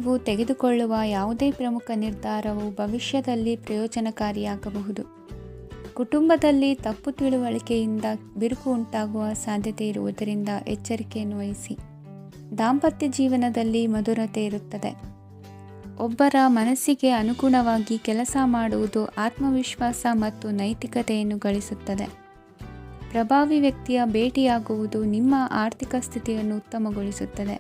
ನೀವು ತೆಗೆದುಕೊಳ್ಳುವ ಯಾವುದೇ ಪ್ರಮುಖ ನಿರ್ಧಾರವು ಭವಿಷ್ಯದಲ್ಲಿ ಪ್ರಯೋಜನಕಾರಿಯಾಗಬಹುದು. ಕುಟುಂಬದಲ್ಲಿ ತಪ್ಪು ತಿಳುವಳಿಕೆಯಿಂದ ಬಿರುಕು ಉಂಟಾಗುವ ಸಾಧ್ಯತೆ ಇರುವುದರಿಂದ ಎಚ್ಚರಿಕೆಯನ್ನು ವಹಿಸಿ. ದಾಂಪತ್ಯ ಜೀವನದಲ್ಲಿ ಮಧುರತೆ ಇರುತ್ತದೆ. ಒಬ್ಬರ ಮನಸ್ಸಿಗೆ ಅನುಗುಣವಾಗಿ ಕೆಲಸ ಮಾಡುವುದು ಆತ್ಮವಿಶ್ವಾಸ ಮತ್ತು ನೈತಿಕತೆಯನ್ನು ಗಳಿಸುತ್ತದೆ. ಪ್ರಭಾವಿ ವ್ಯಕ್ತಿಯ ಭೇಟಿಯಾಗುವುದು ನಿಮ್ಮ ಆರ್ಥಿಕ ಸ್ಥಿತಿಯನ್ನು ಉತ್ತಮಗೊಳಿಸುತ್ತದೆ.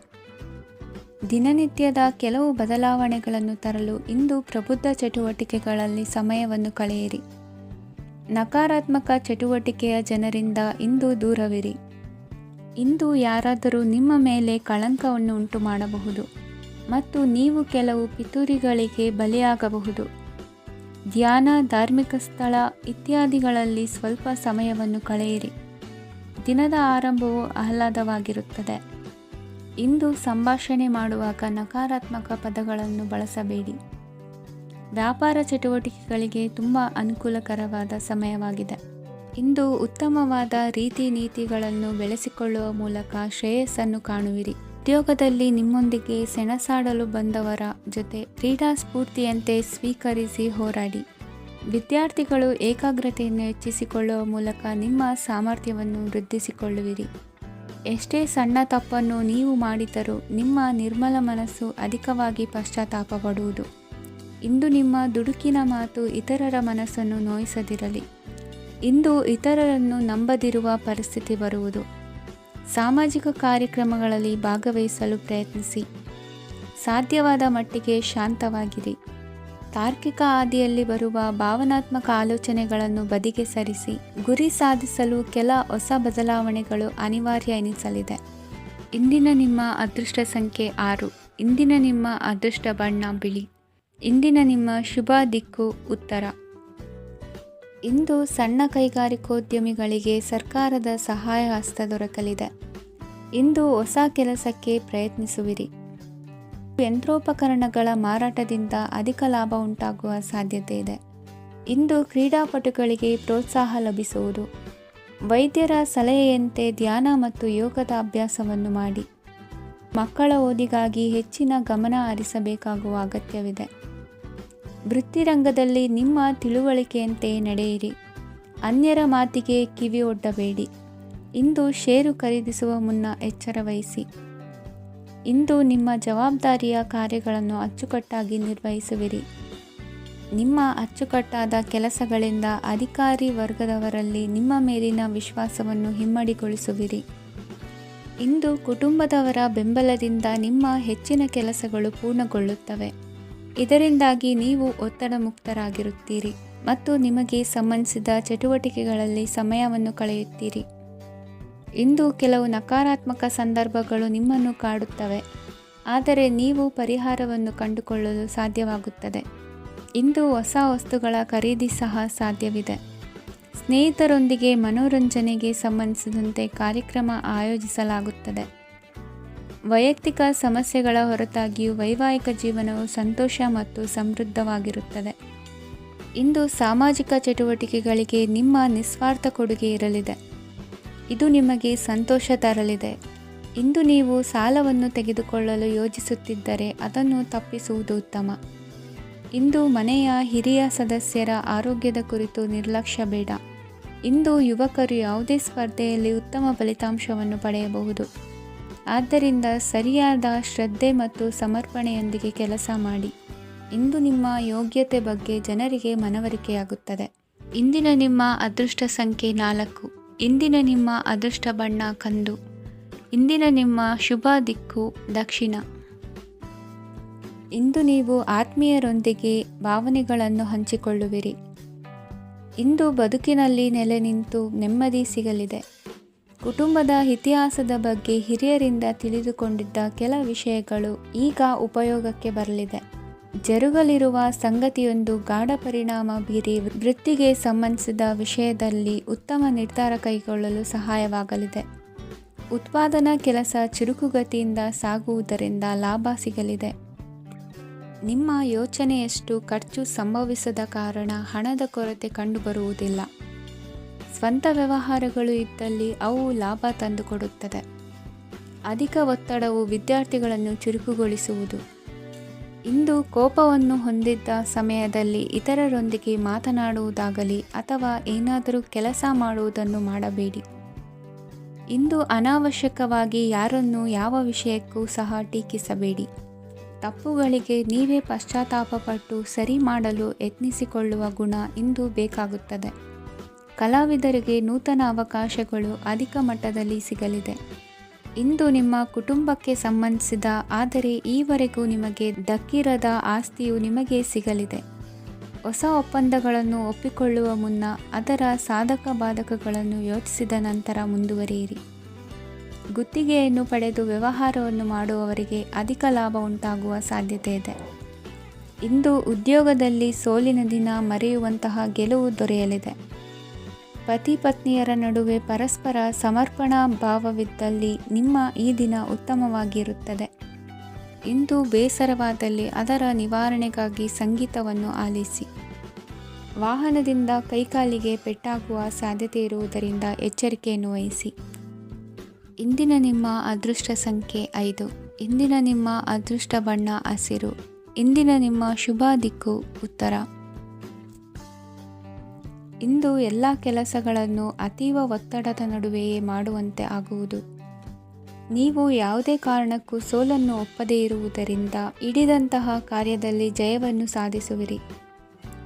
ದಿನನಿತ್ಯದ ಕೆಲವು ಬದಲಾವಣೆಗಳನ್ನು ತರಲು ಇಂದು ಪ್ರಬುದ್ಧ ಚಟುವಟಿಕೆಗಳಲ್ಲಿ ಸಮಯವನ್ನು ಕಳೆಯಿರಿ. ನಕಾರಾತ್ಮಕ ಚಟುವಟಿಕೆಯ ಜನರಿಂದ ಇಂದು ದೂರವಿರಿ. ಇಂದು ಯಾರಾದರೂ ನಿಮ್ಮ ಮೇಲೆ ಕಳಂಕವನ್ನು ಉಂಟು ಮಾಡಬಹುದು ಮತ್ತು ನೀವು ಕೆಲವು ಪಿತೂರಿಗಳಿಗೆ ಬಲಿಯಾಗಬಹುದು. ಧ್ಯಾನ, ಧಾರ್ಮಿಕ ಸ್ಥಳ ಇತ್ಯಾದಿಗಳಲ್ಲಿ ಸ್ವಲ್ಪ ಸಮಯವನ್ನು ಕಳೆಯಿರಿ. ದಿನದ ಆರಂಭವು ಆಹ್ಲಾದವಾಗಿರುತ್ತದೆ. ಇಂದು ಸಂಭಾಷಣೆ ಮಾಡುವಾಗ ನಕಾರಾತ್ಮಕ ಪದಗಳನ್ನು ಬಳಸಬೇಡಿ. ವ್ಯಾಪಾರ ಚಟುವಟಿಕೆಗಳಿಗೆ ತುಂಬ ಅನುಕೂಲಕರವಾದ ಸಮಯವಾಗಿದೆ. ಇಂದು ಉತ್ತಮವಾದ ರೀತಿ ನೀತಿಗಳನ್ನು ಬೆಳೆಸಿಕೊಳ್ಳುವ ಮೂಲಕ ಶ್ರೇಯಸ್ಸನ್ನು ಕಾಣುವಿರಿ. ಉದ್ಯೋಗದಲ್ಲಿ ನಿಮ್ಮೊಂದಿಗೆ ಸೆಣಸಾಡಲು ಬಂದವರ ಜೊತೆ ಕ್ರೀಡಾ ಸ್ಫೂರ್ತಿಯಂತೆ ಸ್ವೀಕರಿಸಿ ಹೋರಾಡಿ. ವಿದ್ಯಾರ್ಥಿಗಳು ಏಕಾಗ್ರತೆಯನ್ನು ಹೆಚ್ಚಿಸಿಕೊಳ್ಳುವ ಮೂಲಕ ನಿಮ್ಮ ಸಾಮರ್ಥ್ಯವನ್ನು ವೃದ್ಧಿಸಿಕೊಳ್ಳುವಿರಿ. ಎಷ್ಟೇ ಸಣ್ಣ ತಪ್ಪನ್ನು ನೀವು ಮಾಡಿದರೂ ನಿಮ್ಮ ನಿರ್ಮಲ ಮನಸ್ಸು ಅಧಿಕವಾಗಿ ಪಶ್ಚಾತ್ತಾಪ ಪಡುವುದು. ಇಂದು ನಿಮ್ಮ ದುಡುಕಿನ ಮಾತು ಇತರರ ಮನಸ್ಸನ್ನು ನೋಯಿಸದಿರಲಿ. ಇಂದು ಇತರರನ್ನು ನಂಬದಿರುವ ಪರಿಸ್ಥಿತಿ ಬರುವುದು. ಸಾಮಾಜಿಕ ಕಾರ್ಯಕ್ರಮಗಳಲ್ಲಿ ಭಾಗವಹಿಸಲು ಪ್ರಯತ್ನಿಸಿ. ಸಾಧ್ಯವಾದ ಮಟ್ಟಿಗೆ ಶಾಂತವಾಗಿರಿ. ತಾರ್ಕಿಕ ಹಾದಿಯಲ್ಲಿ ಬರುವ ಭಾವನಾತ್ಮಕ ಆಲೋಚನೆಗಳನ್ನು ಬದಿಗೆ ಸರಿಸಿ. ಗುರಿ ಸಾಧಿಸಲು ಕೆಲ ಹೊಸ ಬದಲಾವಣೆಗಳು ಅನಿವಾರ್ಯ ಎನಿಸಲಿದೆ. ಇಂದಿನ ನಿಮ್ಮ ಅದೃಷ್ಟ ಸಂಖ್ಯೆ 6. ಇಂದಿನ ನಿಮ್ಮ ಅದೃಷ್ಟ ಬಣ್ಣ ಬಿಳಿ. ಇಂದಿನ ನಿಮ್ಮ ಶುಭ ದಿಕ್ಕು ಉತ್ತರ. ಇಂದು ಸಣ್ಣ ಕೈಗಾರಿಕೋದ್ಯಮಿಗಳಿಗೆ ಸರ್ಕಾರದ ಸಹಾಯ ಹಸ್ತ ದೊರಕಲಿದೆ. ಇಂದು ಹೊಸ ಕೆಲಸಕ್ಕೆ ಪ್ರಯತ್ನಿಸುವಿರಿ. ಯಂತ್ರೋಪಕರಣಗಳ ಮಾರಾಟದಿಂದ ಅಧಿಕ ಲಾಭ ಉಂಟಾಗುವ ಸಾಧ್ಯತೆ ಇದೆ. ಇಂದು ಕ್ರೀಡಾಪಟುಗಳಿಗೆ ಪ್ರೋತ್ಸಾಹ ಲಭಿಸುವುದು. ವೈದ್ಯರ ಸಲಹೆಯಂತೆ ಧ್ಯಾನ ಮತ್ತು ಯೋಗದ ಅಭ್ಯಾಸವನ್ನು ಮಾಡಿ. ಮಕ್ಕಳ ಓದಿಗಾಗಿ ಹೆಚ್ಚಿನ ಗಮನ ಹರಿಸಬೇಕಾಗುವ ಅಗತ್ಯವಿದೆ. ವೃತ್ತಿರಂಗದಲ್ಲಿ ನಿಮ್ಮ ತಿಳುವಳಿಕೆಯಂತೆ ನಡೆಯಿರಿ. ಅನ್ಯರ ಮಾತಿಗೆ ಕಿವಿ ಒಡ್ಡಬೇಡಿ. ಇಂದು ಷೇರು ಖರೀದಿಸುವ ಮುನ್ನ ಎಚ್ಚರ ವಹಿಸಿ. ಇಂದು ನಿಮ್ಮ ಜವಾಬ್ದಾರಿಯ ಕಾರ್ಯಗಳನ್ನು ಅಚ್ಚುಕಟ್ಟಾಗಿ ನಿರ್ವಹಿಸುವಿರಿ. ನಿಮ್ಮ ಅಚ್ಚುಕಟ್ಟಾದ ಕೆಲಸಗಳಿಂದ ಅಧಿಕಾರಿ ವರ್ಗದವರಲ್ಲಿ ನಿಮ್ಮ ಮೇಲಿನ ವಿಶ್ವಾಸವನ್ನು ಇಮ್ಮಡಿಗೊಳಿಸುವಿರಿ. ಇಂದು ಕುಟುಂಬದವರ ಬೆಂಬಲದಿಂದ ನಿಮ್ಮ ಹೆಚ್ಚಿನ ಕೆಲಸಗಳು ಪೂರ್ಣಗೊಳ್ಳುತ್ತವೆ. ಇದರಿಂದಾಗಿ ನೀವು ಒತ್ತಡ ಮುಕ್ತರಾಗಿರುತ್ತೀರಿ ಮತ್ತು ನಿಮಗೆ ಸಂಬಂಧಿಸಿದ ಚಟುವಟಿಕೆಗಳಲ್ಲಿ ಸಮಯವನ್ನು ಕಳೆಯುತ್ತೀರಿ. ಇಂದು ಕೆಲವು ನಕಾರಾತ್ಮಕ ಸಂದರ್ಭಗಳು ನಿಮ್ಮನ್ನು ಕಾಡುತ್ತವೆ, ಆದರೆ ನೀವು ಪರಿಹಾರವನ್ನು ಕಂಡುಕೊಳ್ಳಲು ಸಾಧ್ಯವಾಗುತ್ತದೆ. ಇಂದು ಹೊಸ ವಸ್ತುಗಳ ಖರೀದಿ ಸಹ ಸಾಧ್ಯವಿದೆ. ಸ್ನೇಹಿತರೊಂದಿಗೆ ಮನೋರಂಜನೆಗೆ ಸಂಬಂಧಿಸಿದಂತೆ ಕಾರ್ಯಕ್ರಮ ಆಯೋಜಿಸಲಾಗುತ್ತದೆ. ವೈಯಕ್ತಿಕ ಸಮಸ್ಯೆಗಳ ಹೊರತಾಗಿಯೂ ವೈವಾಹಿಕ ಜೀವನವು ಸಂತೋಷ ಮತ್ತು ಸಮೃದ್ಧವಾಗಿರುತ್ತದೆ. ಇಂದು ಸಾಮಾಜಿಕ ಚಟುವಟಿಕೆಗಳಿಗೆ ನಿಮ್ಮ ನಿಸ್ವಾರ್ಥ ಕೊಡುಗೆ ಇರಲಿದೆ. ಇದು ನಿಮಗೆ ಸಂತೋಷ ತರಲಿದೆ. ಇಂದು ನೀವು ಸಾಲವನ್ನು ತೆಗೆದುಕೊಳ್ಳಲು ಯೋಜಿಸುತ್ತಿದ್ದರೆ ಅದನ್ನು ತಪ್ಪಿಸುವುದು ಉತ್ತಮ. ಇಂದು ಮನೆಯ ಹಿರಿಯ ಸದಸ್ಯರ ಆರೋಗ್ಯದ ಕುರಿತು ನಿರ್ಲಕ್ಷ್ಯ ಬೇಡ. ಇಂದು ಯುವಕರು ಯಾವುದೇ ಸ್ಪರ್ಧೆಯಲ್ಲಿ ಉತ್ತಮ ಫಲಿತಾಂಶವನ್ನು ಪಡೆಯಬಹುದು. ಆದ್ದರಿಂದ ಸರಿಯಾದ ಶ್ರದ್ಧೆ ಮತ್ತು ಸಮರ್ಪಣೆಯೊಂದಿಗೆ ಕೆಲಸ ಮಾಡಿ. ಇಂದು ನಿಮ್ಮ ಯೋಗ್ಯತೆ ಬಗ್ಗೆ ಜನರಿಗೆ ಮನವರಿಕೆಯಾಗುತ್ತದೆ. ಇಂದಿನ ನಿಮ್ಮ ಅದೃಷ್ಟ ಸಂಖ್ಯೆ 4. ಇಂದಿನ ನಿಮ್ಮ ಅದೃಷ್ಟ ಬಣ್ಣ ಕಂದು. ಇಂದಿನ ನಿಮ್ಮ ಶುಭ ದಿಕ್ಕು ದಕ್ಷಿಣ. ಇಂದು ನೀವು ಆತ್ಮೀಯರೊಂದಿಗೆ ಭಾವನೆಗಳನ್ನು ಹಂಚಿಕೊಳ್ಳುವಿರಿ. ಇಂದು ಬದುಕಿನಲ್ಲಿ ನೆಲೆ ನಿಂತು ನೆಮ್ಮದಿ ಸಿಗಲಿದೆ. ಕುಟುಂಬದ ಇತಿಹಾಸದ ಬಗ್ಗೆ ಹಿರಿಯರಿಂದ ತಿಳಿದುಕೊಂಡಿದ್ದ ಕೆಲ ವಿಷಯಗಳು ಈಗ ಉಪಯೋಗಕ್ಕೆ ಬರಲಿದೆ. ಜರುಗಲಿರುವ ಸಂಗತಿಯೊಂದು ಗಾಢ ಪರಿಣಾಮ ಬೀರಿ ವೃತ್ತಿಗೆ ಸಂಬಂಧಿಸಿದ ವಿಷಯದಲ್ಲಿ ಉತ್ತಮ ನಿರ್ಧಾರ ಕೈಗೊಳ್ಳಲು ಸಹಾಯವಾಗಲಿದೆ. ಉತ್ಪಾದನಾ ಕೆಲಸ ಚುರುಕುಗತಿಯಿಂದ ಸಾಗುವುದರಿಂದ ಲಾಭ ಸಿಗಲಿದೆ. ನಿಮ್ಮ ಯೋಚನೆಯಷ್ಟು ಖರ್ಚು ಸಂಭವಿಸದ ಕಾರಣ ಹಣದ ಕೊರತೆ ಕಂಡುಬರುವುದಿಲ್ಲ. ಸ್ವಂತ ವ್ಯವಹಾರಗಳು ಇದ್ದಲ್ಲಿ ಅವು ಲಾಭ ತಂದುಕೊಡುತ್ತದೆ. ಅಧಿಕ ಒತ್ತಡವು ವಿದ್ಯಾರ್ಥಿಗಳನ್ನು ಚುರುಕುಗೊಳಿಸುವುದು. ಇಂದು ಕೋಪವನ್ನು ಹೊಂದಿದ್ದ ಸಮಯದಲ್ಲಿ ಇತರರೊಂದಿಗೆ ಮಾತನಾಡುವುದಾಗಲಿ ಅಥವಾ ಏನಾದರೂ ಕೆಲಸ ಮಾಡುವುದನ್ನು ಮಾಡಬೇಡಿ. ಇಂದು ಅನಾವಶ್ಯಕವಾಗಿ ಯಾರನ್ನು ಯಾವ ವಿಷಯಕ್ಕೂ ಸಹ ಟೀಕಿಸಬೇಡಿ. ತಪ್ಪುಗಳಿಗೆ ನೀವೇ ಪಶ್ಚಾತ್ತಾಪಪಟ್ಟು ಸರಿ ಮಾಡಲು ಯತ್ನಿಸಿಕೊಳ್ಳುವ ಗುಣ ಇಂದು ಬೇಕಾಗುತ್ತದೆ. ಕಲಾವಿದರಿಗೆ ನೂತನ ಅವಕಾಶಗಳು ಅಧಿಕ ಮಟ್ಟದಲ್ಲಿ ಸಿಗಲಿದೆ. ಇಂದು ನಿಮ್ಮ ಕುಟುಂಬಕ್ಕೆ ಸಂಬಂಧಿಸಿದ ಆದರೆ ಈವರೆಗೂ ನಿಮಗೆ ದಕ್ಕಿರದ ಆಸ್ತಿಯು ನಿಮಗೆ ಸಿಗಲಿದೆ. ಹೊಸ ಒಪ್ಪಂದಗಳನ್ನು ಒಪ್ಪಿಕೊಳ್ಳುವ ಮುನ್ನ ಅದರ ಸಾಧಕ ಬಾಧಕಗಳನ್ನು ಯೋಚಿಸಿದ ನಂತರ ಮುಂದುವರಿಯಿರಿ. ಗುತ್ತಿಗೆಯನ್ನು ಪಡೆದು ವ್ಯವಹಾರವನ್ನು ಮಾಡುವವರಿಗೆ ಅಧಿಕ ಲಾಭ ಉಂಟಾಗುವ ಸಾಧ್ಯತೆ ಇದೆ. ಇಂದು ಉದ್ಯೋಗದಲ್ಲಿ ಸೋಲಿನ ದಿನ ಮರೆಯುವಂತಹ ಗೆಲುವು ದೊರೆಯಲಿದೆ. ಪತಿ ಪತ್ನಿಯರ ನಡುವೆ ಪರಸ್ಪರ ಸಮರ್ಪಣಾ ಭಾವವಿದ್ದಲ್ಲಿ ನಿಮ್ಮ ಈ ದಿನ ಉತ್ತಮವಾಗಿರುತ್ತದೆ. ಇಂದು ಬೇಸರವಾದಲ್ಲಿ ಅದರ ನಿವಾರಣೆಗಾಗಿ ಸಂಗೀತವನ್ನು ಆಲಿಸಿ. ವಾಹನದಿಂದ ಕೈಕಾಲಿಗೆ ಪೆಟ್ಟಾಗುವ ಸಾಧ್ಯತೆ ಇರುವುದರಿಂದ ಎಚ್ಚರಿಕೆಯನ್ನು ವಹಿಸಿ. ಇಂದಿನ ನಿಮ್ಮ ಅದೃಷ್ಟ ಸಂಖ್ಯೆ 5. ಇಂದಿನ ನಿಮ್ಮ ಅದೃಷ್ಟ ಬಣ್ಣ ಹಸಿರು. ಇಂದಿನ ನಿಮ್ಮ ಶುಭ ದಿಕ್ಕು ಉತ್ತರ. ಇಂದು ಎಲ್ಲ ಕೆಲಸಗಳನ್ನು ಅತೀವ ಒತ್ತಡದ ನಡುವೆಯೇ ಮಾಡುವಂತೆ ಆಗುವುದು. ನೀವು ಯಾವುದೇ ಕಾರಣಕ್ಕೂ ಸೋಲನ್ನು ಒಪ್ಪದೇ ಇರುವುದರಿಂದ ಹಿಡಿದಂತಹ ಕಾರ್ಯದಲ್ಲಿ ಜಯವನ್ನು ಸಾಧಿಸುವಿರಿ.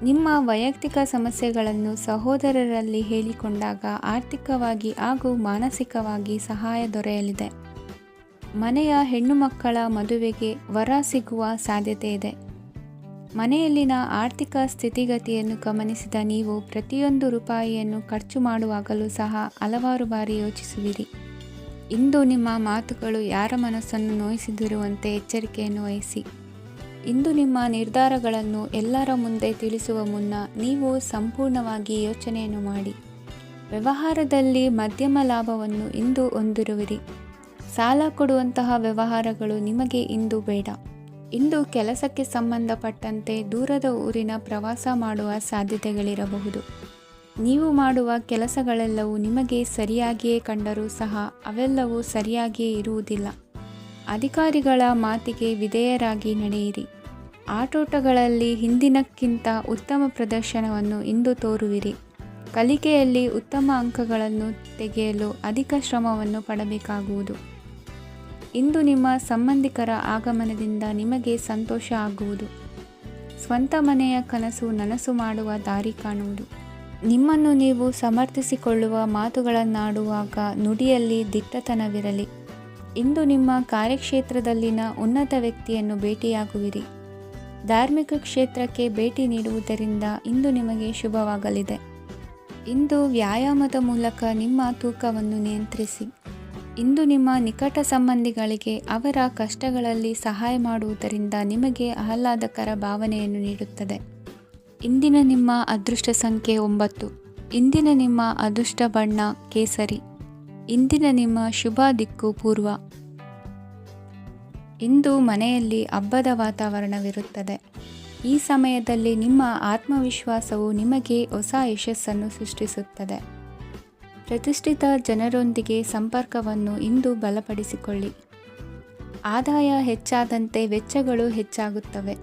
ನಿಮ್ಮ ವೈಯಕ್ತಿಕ ಸಮಸ್ಯೆಗಳನ್ನು ಸಹೋದರರಲ್ಲಿ ಹೇಳಿಕೊಂಡಾಗ ಆರ್ಥಿಕವಾಗಿ ಹಾಗೂ ಮಾನಸಿಕವಾಗಿ ಸಹಾಯ ದೊರೆಯಲಿದೆ. ಮನೆಯ ಹೆಣ್ಣು ಮಕ್ಕಳ ಮದುವೆಗೆ ವರ ಸಿಗುವ ಸಾಧ್ಯತೆ ಇದೆ. ಮನೆಯಲ್ಲಿನ ಆರ್ಥಿಕ ಸ್ಥಿತಿಗತಿಯನ್ನು ಗಮನಿಸಿದ ನೀವು ಪ್ರತಿಯೊಂದು ರೂಪಾಯಿಯನ್ನು ಖರ್ಚು ಮಾಡುವಾಗಲೂ ಸಹ ಹಲವಾರು ಬಾರಿ ಯೋಚಿಸುವಿರಿ. ಇಂದು ನಿಮ್ಮ ಮಾತುಗಳು ಯಾರ ಮನಸ್ಸನ್ನು ನೋಯಿಸಿದಿರುವಂತೆ ಎಚ್ಚರಿಕೆಯನ್ನು ವಹಿಸಿ. ಇಂದು ನಿಮ್ಮ ನಿರ್ಧಾರಗಳನ್ನು ಎಲ್ಲರ ಮುಂದೆ ತಿಳಿಸುವ ಮುನ್ನ ನೀವು ಸಂಪೂರ್ಣವಾಗಿ ಯೋಚನೆಯನ್ನು ಮಾಡಿ. ವ್ಯವಹಾರದಲ್ಲಿ ಮಧ್ಯಮ ಲಾಭವನ್ನು ಇಂದು ಹೊಂದಿರುವಿರಿ. ಸಾಲ ಕೊಡುವಂತಹ ವ್ಯವಹಾರಗಳು ನಿಮಗೆ ಇಂದು ಬೇಡ. ಇಂದು ಕೆಲಸಕ್ಕೆ ಸಂಬಂಧಪಟ್ಟಂತೆ ದೂರದ ಊರಿನ ಪ್ರವಾಸ ಮಾಡುವ ಸಾಧ್ಯತೆಗಳಿರಬಹುದು. ನೀವು ಮಾಡುವ ಕೆಲಸಗಳೆಲ್ಲವೂ ನಿಮಗೆ ಸರಿಯಾಗಿಯೇ ಕಂಡರೂ ಸಹ ಅವೆಲ್ಲವೂ ಸರಿಯಾಗಿಯೇ ಇರುವುದಿಲ್ಲ. ಅಧಿಕಾರಿಗಳ ಮಾತಿಗೆ ವಿಧೇಯರಾಗಿ ನಡೆಯಿರಿ. ಆಟೋಟಗಳಲ್ಲಿ ಹಿಂದಿನಕ್ಕಿಂತ ಉತ್ತಮ ಪ್ರದರ್ಶನವನ್ನು ಇಂದು ತೋರುವಿರಿ. ಕಲಿಕೆಯಲ್ಲಿ ಉತ್ತಮ ಅಂಕಗಳನ್ನು ತೆಗೆಯಲು ಅಧಿಕ ಶ್ರಮವನ್ನು ಪಡಬೇಕಾಗುವುದು. ಇಂದು ನಿಮ್ಮ ಸಂಬಂಧಿಕರ ಆಗಮನದಿಂದ ನಿಮಗೆ ಸಂತೋಷ ಆಗುವುದು. ಸ್ವಂತ ಮನೆಯ ಕನಸು ನನಸು ಮಾಡುವ ದಾರಿ ಕಾಣುವುದು. ನಿಮ್ಮನ್ನು ನೀವು ಸಮರ್ಥಿಸಿಕೊಳ್ಳುವ ಮಾತುಗಳನ್ನಾಡುವಾಗ ನುಡಿಯಲ್ಲಿ ದಿಟ್ಟತನವಿರಲಿ. ಇಂದು ನಿಮ್ಮ ಕಾರ್ಯಕ್ಷೇತ್ರದಲ್ಲಿನ ಉನ್ನತ ವ್ಯಕ್ತಿಯನ್ನು ಭೇಟಿಯಾಗುವಿರಿ. ಧಾರ್ಮಿಕ ಕ್ಷೇತ್ರಕ್ಕೆ ಭೇಟಿ ನೀಡುವುದರಿಂದ ಇಂದು ನಿಮಗೆ ಶುಭವಾಗಲಿದೆ. ಇಂದು ವ್ಯಾಯಾಮದ ಮೂಲಕ ನಿಮ್ಮ ತೂಕವನ್ನು ನಿಯಂತ್ರಿಸಿ. ಇಂದು ನಿಮ್ಮ ನಿಕಟ ಸಂಬಂಧಿಗಳಿಗೆ ಅವರ ಕಷ್ಟಗಳಲ್ಲಿ ಸಹಾಯ ಮಾಡುವುದರಿಂದ ನಿಮಗೆ ಆಹ್ಲಾದಕರ ಭಾವನೆಯನ್ನು ನೀಡುತ್ತದೆ. ಇಂದಿನ ನಿಮ್ಮ ಅದೃಷ್ಟ ಸಂಖ್ಯೆ 9. ಇಂದಿನ ನಿಮ್ಮ ಅದೃಷ್ಟ ಬಣ್ಣ ಕೇಸರಿ. ಇಂದಿನ ನಿಮ್ಮ ಶುಭ ದಿಕ್ಕು ಪೂರ್ವ. ಇಂದು ಮನೆಯಲ್ಲಿ ಹಬ್ಬದ ವಾತಾವರಣವಿರುತ್ತದೆ. ಈ ಸಮಯದಲ್ಲಿ ನಿಮ್ಮ ಆತ್ಮವಿಶ್ವಾಸವು ನಿಮಗೆ ಹೊಸ ಯಶಸ್ಸನ್ನು ಸೃಷ್ಟಿಸುತ್ತದೆ. ಪ್ರತಿಷ್ಠಿತ ಜನರೊಂದಿಗೆ ಸಂಪರ್ಕವನ್ನು ಇಂದು ಬಲಪಡಿಸಿಕೊಳ್ಳಿ. ಆದಾಯ ಹೆಚ್ಚಾದಂತೆ ವೆಚ್ಚಗಳು ಹೆಚ್ಚಾಗುತ್ತವೆ.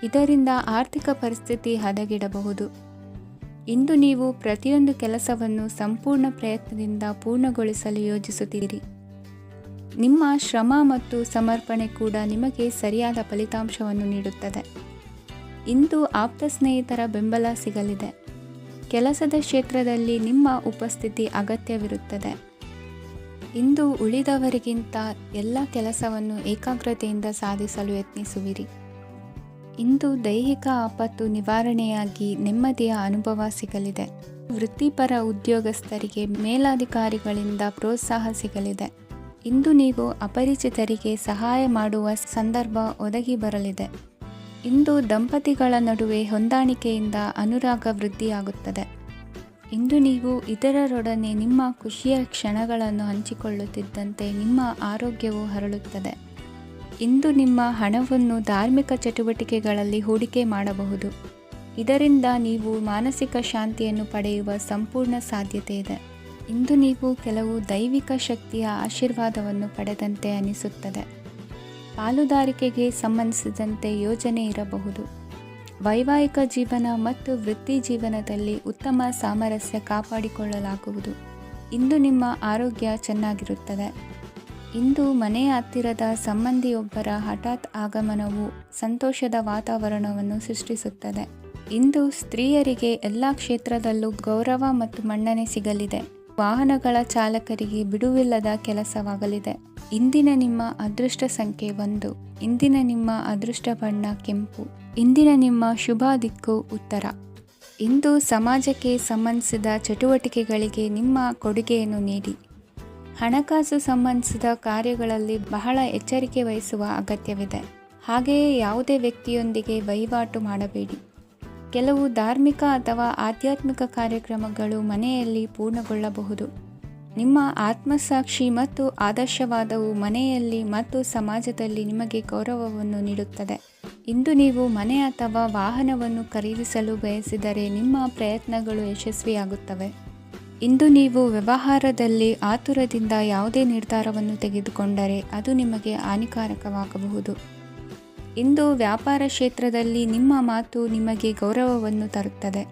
ಇದರಿಂದ ಆರ್ಥಿಕ ಪರಿಸ್ಥಿತಿ ಹದಗೆಡಬಹುದು. ಇಂದು ನೀವು ಪ್ರತಿಯೊಂದು ಕೆಲಸವನ್ನು ಸಂಪೂರ್ಣ ಪ್ರಯತ್ನದಿಂದ ಪೂರ್ಣಗೊಳಿಸಲು ಯೋಜಿಸುತ್ತೀರಿ. ನಿಮ್ಮ ಶ್ರಮ ಮತ್ತು ಸಮರ್ಪಣೆ ಕೂಡ ನಿಮಗೆ ಸರಿಯಾದ ಫಲಿತಾಂಶವನ್ನು ನೀಡುತ್ತದೆ. ಇಂದು ಆಪ್ತ ಸ್ನೇಹಿತರ ಬೆಂಬಲ ಸಿಗಲಿದೆ. ಕೆಲಸದ ಕ್ಷೇತ್ರದಲ್ಲಿ ನಿಮ್ಮ ಉಪಸ್ಥಿತಿ ಅಗತ್ಯವಿರುತ್ತದೆ. ಇಂದು ಉಳಿದವರಿಗಿಂತ ಎಲ್ಲ ಕೆಲಸವನ್ನು ಏಕಾಗ್ರತೆಯಿಂದ ಸಾಧಿಸಲು ಯತ್ನಿಸುವಿರಿ. ಇಂದು ದೈಹಿಕ ಆಪತ್ತು ನಿವಾರಣೆಯಾಗಿ ನೆಮ್ಮದಿಯ ಅನುಭವ ಸಿಗಲಿದೆ. ವೃತ್ತಿಪರ ಉದ್ಯೋಗಸ್ಥರಿಗೆ ಮೇಲಾಧಿಕಾರಿಗಳಿಂದ ಪ್ರೋತ್ಸಾಹ ಸಿಗಲಿದೆ. ಇಂದು ನೀವು ಅಪರಿಚಿತರಿಗೆ ಸಹಾಯ ಮಾಡುವ ಸಂದರ್ಭ ಒದಗಿ ಬರಲಿದೆ. ಇಂದು ದಂಪತಿಗಳ ನಡುವೆ ಹೊಂದಾಣಿಕೆಯಿಂದ ಅನುರಾಗ ವೃದ್ಧಿಯಾಗುತ್ತದೆ. ಇಂದು ನೀವು ಇತರರೊಡನೆ ನಿಮ್ಮ ಖುಷಿಯ ಕ್ಷಣಗಳನ್ನು ಹಂಚಿಕೊಳ್ಳುತ್ತಿದ್ದಂತೆ ನಿಮ್ಮ ಆರೋಗ್ಯವು ಹರಳುತ್ತದೆ. ಇಂದು ನಿಮ್ಮ ಹಣವನ್ನು ಧಾರ್ಮಿಕ ಚಟುವಟಿಕೆಗಳಲ್ಲಿ ಹೂಡಿಕೆ ಮಾಡಬಹುದು. ಇದರಿಂದ ನೀವು ಮಾನಸಿಕ ಶಾಂತಿಯನ್ನು ಪಡೆಯುವ ಸಂಪೂರ್ಣ ಸಾಧ್ಯತೆ ಇದೆ. ಇಂದು ನೀವು ಕೆಲವು ದೈವಿಕ ಶಕ್ತಿಯ ಆಶೀರ್ವಾದವನ್ನು ಪಡೆದಂತೆ ಅನಿಸುತ್ತದೆ. ಪಾಲುದಾರಿಕೆಗೆ ಸಂಬಂಧಿಸಿದಂತೆ ಯೋಜನೆ ಇರಬಹುದು. ವೈವಾಹಿಕ ಜೀವನ ಮತ್ತು ವೃತ್ತಿ ಜೀವನದಲ್ಲಿ ಉತ್ತಮ ಸಾಮರಸ್ಯ ಕಾಪಾಡಿಕೊಳ್ಳಲಾಗುವುದು. ಇಂದು ನಿಮ್ಮ ಆರೋಗ್ಯ ಚೆನ್ನಾಗಿರುತ್ತದೆ. ಇಂದು ಮನೆಯ ಹತ್ತಿರದ ಸಂಬಂಧಿಯೊಬ್ಬರ ಹಠಾತ್ ಆಗಮನವು ಸಂತೋಷದ ವಾತಾವರಣವನ್ನು ಸೃಷ್ಟಿಸುತ್ತದೆ. ಇಂದು ಸ್ತ್ರೀಯರಿಗೆ ಎಲ್ಲ ಕ್ಷೇತ್ರದಲ್ಲೂ ಗೌರವ ಮತ್ತು ಮನ್ನಣೆ ಸಿಗಲಿದೆ. ವಾಹನಗಳ ಚಾಲಕರಿಗೆ ಬಿಡುವಿಲ್ಲದ ಕೆಲಸವಾಗಲಿದೆ. ಇಂದಿನ ನಿಮ್ಮ ಅದೃಷ್ಟ ಸಂಖ್ಯೆ 1. ಇಂದಿನ ನಿಮ್ಮ ಅದೃಷ್ಟ ಬಣ್ಣ ಕೆಂಪು. ಇಂದಿನ ನಿಮ್ಮ ಶುಭ ದಿಕ್ಕು ಉತ್ತರ. ಇಂದು ಸಮಾಜಕ್ಕೆ ಸಂಬಂಧಿಸಿದ ಚಟುವಟಿಕೆಗಳಿಗೆ ನಿಮ್ಮ ಕೊಡುಗೆಯನ್ನು ನೀಡಿ. ಹಣಕಾಸು ಸಂಬಂಧಿಸಿದ ಕಾರ್ಯಗಳಲ್ಲಿ ಬಹಳ ಎಚ್ಚರಿಕೆ ವಹಿಸುವ ಅಗತ್ಯವಿದೆ. ಹಾಗೆಯೇ ಯಾವುದೇ ವ್ಯಕ್ತಿಯೊಂದಿಗೆ ವಹಿವಾಟು ಮಾಡಬೇಡಿ. ಕೆಲವು ಧಾರ್ಮಿಕ ಅಥವಾ ಆಧ್ಯಾತ್ಮಿಕ ಕಾರ್ಯಕ್ರಮಗಳು ಮನೆಯಲ್ಲಿ ಪೂರ್ಣಗೊಳ್ಳಬಹುದು. ನಿಮ್ಮ ಆತ್ಮಸಾಕ್ಷಿ ಮತ್ತು ಆದರ್ಶವಾದವು ಮನೆಯಲ್ಲಿ ಮತ್ತು ಸಮಾಜದಲ್ಲಿ ನಿಮಗೆ ಗೌರವವನ್ನು ನೀಡುತ್ತದೆ. ಇಂದು ನೀವು ಮನೆ ಅಥವಾ ವಾಹನವನ್ನು ಖರೀದಿಸಲು ಬಯಸಿದರೆ ನಿಮ್ಮ ಪ್ರಯತ್ನಗಳು ಯಶಸ್ವಿಯಾಗುತ್ತವೆ. ಇಂದು ನೀವು ವ್ಯವಹಾರದಲ್ಲಿ ಆತುರದಿಂದ ಯಾವುದೇ ನಿರ್ಧಾರವನ್ನು ತೆಗೆದುಕೊಂಡರೆ ಅದು ನಿಮಗೆ ಹಾನಿಕಾರಕವಾಗಬಹುದು. ಇಂದು ವ್ಯಾಪಾರ ಕ್ಷೇತ್ರದಲ್ಲಿ ನಿಮ್ಮ ಮಾತು ನಿಮಗೆ ಗೌರವವನ್ನು ತರುತ್ತದೆ,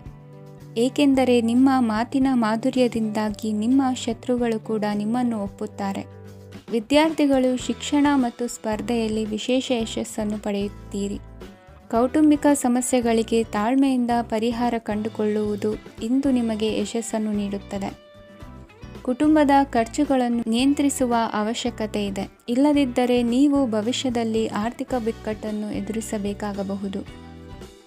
ಏಕೆಂದರೆ ನಿಮ್ಮ ಮಾತಿನ ಮಾಧುರ್ಯದಿಂದಾಗಿ ನಿಮ್ಮ ಶತ್ರುಗಳು ಕೂಡ ನಿಮ್ಮನ್ನು ಒಪ್ಪುತ್ತಾರೆ. ವಿದ್ಯಾರ್ಥಿಗಳು ಶಿಕ್ಷಣ ಮತ್ತು ಸ್ಪರ್ಧೆಯಲ್ಲಿ ವಿಶೇಷ ಯಶಸ್ಸನ್ನು ಪಡೆಯುತ್ತೀರಿ. ಕೌಟುಂಬಿಕ ಸಮಸ್ಯೆಗಳಿಗೆ ತಾಳ್ಮೆಯಿಂದ ಪರಿಹಾರ ಕಂಡುಕೊಳ್ಳುವುದು ಇಂದು ನಿಮಗೆ ಯಶಸ್ಸನ್ನು ನೀಡುತ್ತದೆ. ಕುಟುಂಬದ ಖರ್ಚುಗಳನ್ನು ನಿಯಂತ್ರಿಸುವ ಅವಶ್ಯಕತೆ ಇದೆ. ಇಲ್ಲದಿದ್ದರೆ ನೀವು ಭವಿಷ್ಯದಲ್ಲಿ ಆರ್ಥಿಕ ಬಿಕ್ಕಟ್ಟನ್ನು ಎದುರಿಸಬೇಕಾಗಬಹುದು.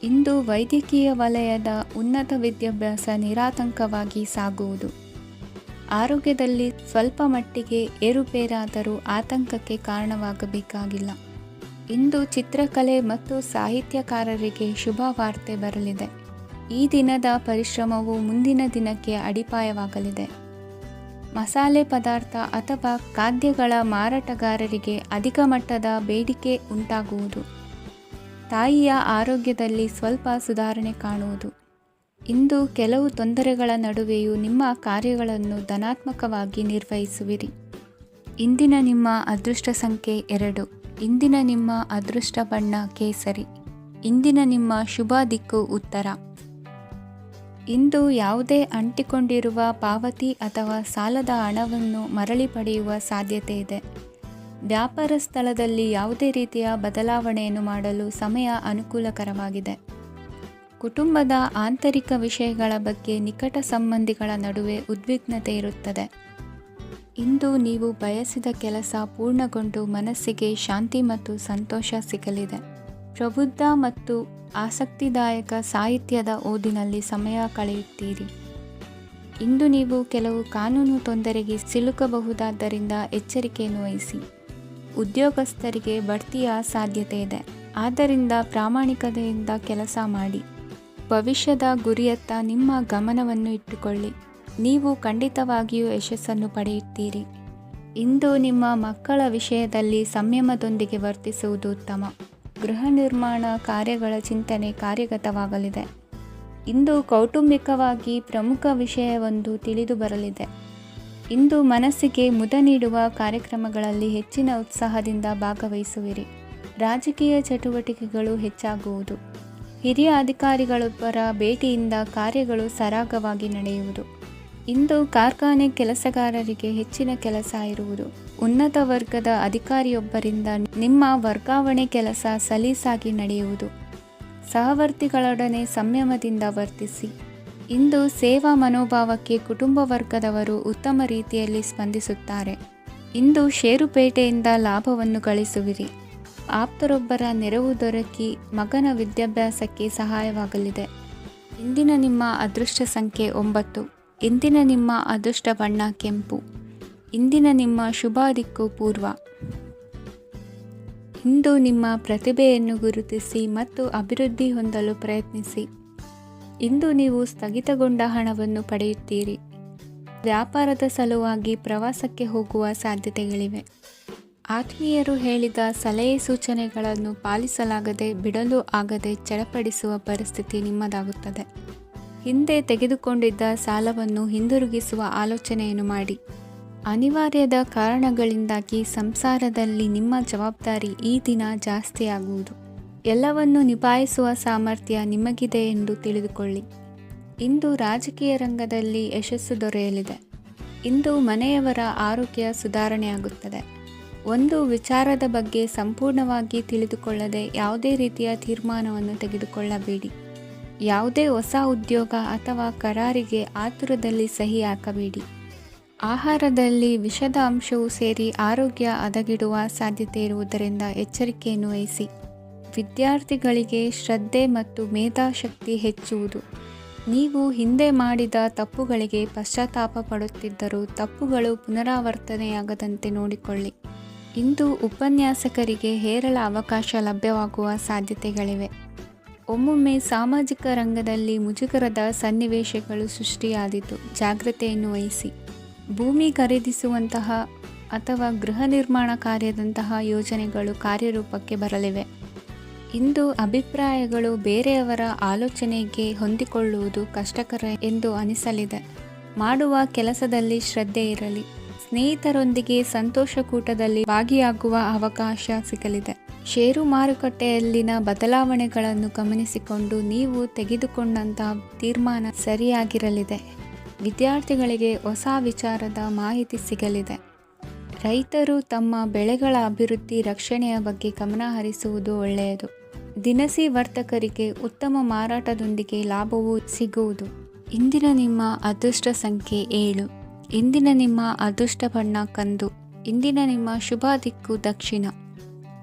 ಇಂದು ವೈದ್ಯಕೀಯ ವಲಯದ ಉನ್ನತ ವಿದ್ಯಾಭ್ಯಾಸ ನಿರಾತಂಕವಾಗಿ ಸಾಗುವುದು. ಆರೋಗ್ಯದಲ್ಲಿ ಸ್ವಲ್ಪ ಮಟ್ಟಿಗೆ ಏರುಪೇರಾದರೂ ಆತಂಕಕ್ಕೆ ಕಾರಣವಾಗಬೇಕಾಗಿಲ್ಲ. ಇಂದು ಚಿತ್ರಕಲೆ ಮತ್ತು ಸಾಹಿತ್ಯಕಾರರಿಗೆ ಶುಭ ವಾರ್ತೆ ಬರಲಿದೆ. ಈ ದಿನದ ಪರಿಶ್ರಮವು ಮುಂದಿನ ದಿನಕ್ಕೆ ಅಡಿಪಾಯವಾಗಲಿದೆ. ಮಸಾಲೆ ಪದಾರ್ಥ ಅಥವಾ ಖಾದ್ಯಗಳ ಮಾರಾಟಗಾರರಿಗೆ ಅಧಿಕ ಮಟ್ಟದ ಬೇಡಿಕೆ ಉಂಟಾಗುವುದು. ತಾಯಿಯ ಆರೋಗ್ಯದಲ್ಲಿ ಸ್ವಲ್ಪ ಸುಧಾರಣೆ ಕಾಣುವುದು. ಇಂದು ಕೆಲವು ತೊಂದರೆಗಳ ನಡುವೆಯೂ ನಿಮ್ಮ ಕಾರ್ಯಗಳನ್ನು ಧನಾತ್ಮಕವಾಗಿ ನಿರ್ವಹಿಸುವಿರಿ. ಇಂದಿನ ನಿಮ್ಮ ಅದೃಷ್ಟ ಸಂಖ್ಯೆ 2. ಇಂದಿನ ನಿಮ್ಮ ಅದೃಷ್ಟ ಬಣ್ಣ ಕೇಸರಿ. ಇಂದಿನ ನಿಮ್ಮ ಶುಭ ದಿಕ್ಕು ಉತ್ತರ. ಇಂದು ಯಾವುದೇ ಅಂಟಿಕೊಂಡಿರುವ ಪಾವತಿ ಅಥವಾ ಸಾಲದ ಹಣವನ್ನು ಮರಳಿ ಪಡೆಯುವ ಸಾಧ್ಯತೆ ಇದೆ. ವ್ಯಾಪಾರ ಸ್ಥಳದಲ್ಲಿ ಯಾವುದೇ ರೀತಿಯ ಬದಲಾವಣೆಯನ್ನು ಮಾಡಲು ಸಮಯ ಅನುಕೂಲಕರವಾಗಿದೆ. ಕುಟುಂಬದ ಆಂತರಿಕ ವಿಷಯಗಳ ಬಗ್ಗೆ ನಿಕಟ ಸಂಬಂಧಿಗಳ ನಡುವೆ ಉದ್ವಿಗ್ನತೆ ಇರುತ್ತದೆ. ಇಂದು ನೀವು ಬಯಸಿದ ಕೆಲಸ ಪೂರ್ಣಗೊಂಡು ಮನಸ್ಸಿಗೆ ಶಾಂತಿ ಮತ್ತು ಸಂತೋಷ ಸಿಗಲಿದೆ. ಪ್ರಬುದ್ಧ ಮತ್ತು ಆಸಕ್ತಿದಾಯಕ ಸಾಹಿತ್ಯದ ಓದಿನಲ್ಲಿ ಸಮಯ ಕಳೆಯುತ್ತೀರಿ. ಇಂದು ನೀವು ಕೆಲವು ಕಾನೂನು ತೊಂದರೆಗೆ ಸಿಲುಕಬಹುದಾದ್ದರಿಂದ ಎಚ್ಚರಿಕೆಯನ್ನು ವಹಿಸಿ. ಉದ್ಯೋಗಸ್ಥರಿಗೆ ಬಡ್ತಿಯ ಸಾಧ್ಯತೆ ಇದೆ, ಆದ್ದರಿಂದ ಪ್ರಾಮಾಣಿಕತೆಯಿಂದ ಕೆಲಸ ಮಾಡಿ. ಭವಿಷ್ಯದ ಗುರಿಯತ್ತ ನಿಮ್ಮ ಗಮನವನ್ನು ಇಟ್ಟುಕೊಳ್ಳಿ. ನೀವು ಖಂಡಿತವಾಗಿಯೂ ಯಶಸ್ಸನ್ನು ಪಡೆಯುತ್ತೀರಿ. ಇಂದು ನಿಮ್ಮ ಮಕ್ಕಳ ವಿಷಯದಲ್ಲಿ ಸಂಯಮದೊಂದಿಗೆ ವರ್ತಿಸುವುದು ಉತ್ತಮ. ಗೃಹ ನಿರ್ಮಾಣ ಕಾರ್ಯಗಳ ಚಿಂತನೆ ಕಾರ್ಯಗತವಾಗಲಿದೆ. ಇಂದು ಕೌಟುಂಬಿಕವಾಗಿ ಪ್ರಮುಖ ವಿಷಯವೊಂದು ತಿಳಿದು ಬರಲಿದೆ. ಇಂದು ಮನಸ್ಸಿಗೆ ಮುದ ನೀಡುವ ಕಾರ್ಯಕ್ರಮಗಳಲ್ಲಿ ಹೆಚ್ಚಿನ ಉತ್ಸಾಹದಿಂದ ಭಾಗವಹಿಸುವಿರಿ. ರಾಜಕೀಯ ಚಟುವಟಿಕೆಗಳು ಹೆಚ್ಚಾಗುವುದು. ಹಿರಿಯ ಅಧಿಕಾರಿಗಳೊಬ್ಬರ ಭೇಟಿಯಿಂದ ಕಾರ್ಯಗಳು ಸರಾಗವಾಗಿ ನಡೆಯುವುದು. ಇಂದು ಕಾರ್ಖಾನೆ ಕೆಲಸಗಾರರಿಗೆ ಹೆಚ್ಚಿನ ಕೆಲಸ ಇರುವುದು. ಉನ್ನತ ವರ್ಗದ ಅಧಿಕಾರಿಯೊಬ್ಬರಿಂದ ನಿಮ್ಮ ವರ್ಗಾವಣೆ ಕೆಲಸ ಸಲೀಸಾಗಿ ನಡೆಯುವುದು. ಸಹವರ್ತಿಗಳೊಡನೆ ಸಂಯಮದಿಂದ ವರ್ತಿಸಿ. ಇಂದು ಸೇವಾ ಮನೋಭಾವಕ್ಕೆ ಕುಟುಂಬ ವರ್ಗದವರು ಉತ್ತಮ ರೀತಿಯಲ್ಲಿ ಸ್ಪಂದಿಸುತ್ತಾರೆ. ಇಂದು ಷೇರುಪೇಟೆಯಿಂದ ಲಾಭವನ್ನು ಗಳಿಸುವಿರಿ. ಆಪ್ತರೊಬ್ಬರ ನೆರವು ದೊರಕಿ ಮಗನ ವಿದ್ಯಾಭ್ಯಾಸಕ್ಕೆ ಸಹಾಯವಾಗಲಿದೆ. ಇಂದಿನ ನಿಮ್ಮ ಅದೃಷ್ಟ ಸಂಖ್ಯೆ 9. ಇಂದಿನ ನಿಮ್ಮ ಅದೃಷ್ಟ ಬಣ್ಣ ಕೆಂಪು. ಇಂದಿನ ನಿಮ್ಮ ಶುಭ ದಿಕ್ಕು ಪೂರ್ವ. ಇಂದು ನಿಮ್ಮ ಪ್ರತಿಭೆಯನ್ನು ಗುರುತಿಸಿ ಮತ್ತು ಅಭಿವೃದ್ಧಿ ಹೊಂದಲು ಪ್ರಯತ್ನಿಸಿ. ಇಂದು ನೀವು ಸ್ಥಗಿತಗೊಂಡ ಹಣವನ್ನು ಪಡೆಯುತ್ತೀರಿ. ವ್ಯಾಪಾರದ ಸಲುವಾಗಿ ಪ್ರವಾಸಕ್ಕೆ ಹೋಗುವ ಸಾಧ್ಯತೆಗಳಿವೆ. ಆತ್ಮೀಯರು ಹೇಳಿದ ಸಲಹೆ ಸೂಚನೆಗಳನ್ನು ಪಾಲಿಸಲಾಗದೆ ಬಿಡಲು ಆಗದೆ ಚಡಪಡಿಸುವ ಪರಿಸ್ಥಿತಿ ನಿಮ್ಮದಾಗುತ್ತದೆ. ಹಿಂದೆ ತೆಗೆದುಕೊಂಡಿದ್ದ ಸಾಲವನ್ನು ಹಿಂದಿರುಗಿಸುವ ಆಲೋಚನೆಯನ್ನು ಮಾಡಿ. ಅನಿವಾರ್ಯದ ಕಾರಣಗಳಿಂದಾಗಿ ಸಂಸಾರದಲ್ಲಿ ನಿಮ್ಮ ಜವಾಬ್ದಾರಿ ಈ ದಿನ ಜಾಸ್ತಿಯಾಗುವುದು. ಎಲ್ಲವನ್ನು ನಿಭಾಯಿಸುವ ಸಾಮರ್ಥ್ಯ ನಿಮಗಿದೆ ಎಂದು ತಿಳಿದುಕೊಳ್ಳಿ. ಇಂದು ರಾಜಕೀಯ ರಂಗದಲ್ಲಿ ಯಶಸ್ಸು ದೊರೆಯಲಿದೆ. ಇಂದು ಮನೆಯವರ ಆರೋಗ್ಯ ಸುಧಾರಣೆಯಾಗುತ್ತದೆ. ಒಂದು ವಿಚಾರದ ಬಗ್ಗೆ ಸಂಪೂರ್ಣವಾಗಿ ತಿಳಿದುಕೊಳ್ಳದೆ ಯಾವುದೇ ರೀತಿಯ ತೀರ್ಮಾನವನ್ನು ತೆಗೆದುಕೊಳ್ಳಬೇಡಿ. ಯಾವುದೇ ಹೊಸ ಉದ್ಯೋಗ ಅಥವಾ ಕರಾರಿಗೆ ಆತುರದಲ್ಲಿ ಸಹಿ ಹಾಕಬೇಡಿ. ಆಹಾರದಲ್ಲಿ ವಿಷದ ಅಂಶವು ಸೇರಿ ಆರೋಗ್ಯ ಹದಗೆಡುವ ಸಾಧ್ಯತೆ ಇರುವುದರಿಂದ ಎಚ್ಚರಿಕೆಯನ್ನು ವಹಿಸಿ. ವಿದ್ಯಾರ್ಥಿಗಳಿಗೆ ಶ್ರದ್ಧೆ ಮತ್ತು ಮೇಧಾಶಕ್ತಿ ಹೆಚ್ಚುವುದು. ನೀವು ಹಿಂದೆ ಮಾಡಿದ ತಪ್ಪುಗಳಿಗೆ ಪಶ್ಚಾತ್ತಾಪ ಪಡುತ್ತಿದ್ದರೂ ತಪ್ಪುಗಳು ಪುನರಾವರ್ತನೆಯಾಗದಂತೆ ನೋಡಿಕೊಳ್ಳಿ. ಇಂದು ಉಪನ್ಯಾಸಕರಿಗೆ ಹೇರಳ ಅವಕಾಶ ಲಭ್ಯವಾಗುವ ಸಾಧ್ಯತೆಗಳಿವೆ. ಒಮ್ಮೊಮ್ಮೆ ಸಾಮಾಜಿಕ ರಂಗದಲ್ಲಿ ಮುಜುಗರದ ಸನ್ನಿವೇಶಗಳು ಸೃಷ್ಟಿಯಾದೀತು. ಜಾಗ್ರತೆಯನ್ನು ವಹಿಸಿ. ಭೂಮಿ ಖರೀದಿಸುವಂತಹ ಅಥವಾ ಗೃಹ ನಿರ್ಮಾಣ ಕಾರ್ಯದಂತಹ ಯೋಜನೆಗಳು ಕಾರ್ಯರೂಪಕ್ಕೆ ಬರಲಿವೆ. ಇಂದು ಅಭಿಪ್ರಾಯಗಳು ಬೇರೆಯವರ ಆಲೋಚನೆಗೆ ಹೊಂದಿಕೊಳ್ಳುವುದು ಕಷ್ಟಕರ ಎಂದು ಅನಿಸಲಿದೆ. ಮಾಡುವ ಕೆಲಸದಲ್ಲಿ ಶ್ರದ್ಧೆ ಇರಲಿ. ಸ್ನೇಹಿತರೊಂದಿಗೆ ಸಂತೋಷಕೂಟದಲ್ಲಿ ಭಾಗಿಯಾಗುವ ಅವಕಾಶ ಸಿಗಲಿದೆ. ಷೇರು ಮಾರುಕಟ್ಟೆಯಲ್ಲಿನ ಬದಲಾವಣೆಗಳನ್ನು ಗಮನಿಸಿಕೊಂಡು ನೀವು ತೆಗೆದುಕೊಂಡಂತಹ ತೀರ್ಮಾನ ಸರಿಯಾಗಿರಲಿದೆ. ವಿದ್ಯಾರ್ಥಿಗಳಿಗೆ ಹೊಸ ವಿಚಾರದ ಮಾಹಿತಿ ಸಿಗಲಿದೆ. ರೈತರು ತಮ್ಮ ಬೆಳೆಗಳ ಅಭಿವೃದ್ಧಿ ರಕ್ಷಣೆಯ ಬಗ್ಗೆ ಗಮನ ಹರಿಸುವುದು ಒಳ್ಳೆಯದು. ದಿನಸಿ ವರ್ತಕರಿಗೆ ಉತ್ತಮ ಮಾರಾಟದೊಂದಿಗೆ ಲಾಭವೂ ಸಿಗುವುದು. ಇಂದಿನ ನಿಮ್ಮ ಅದೃಷ್ಟ ಸಂಖ್ಯೆ 7. ಇಂದಿನ ನಿಮ್ಮ ಅದೃಷ್ಟ ಬಣ್ಣ ಕಂದು. ಇಂದಿನ ನಿಮ್ಮ ಶುಭ ದಿಕ್ಕು ದಕ್ಷಿಣ.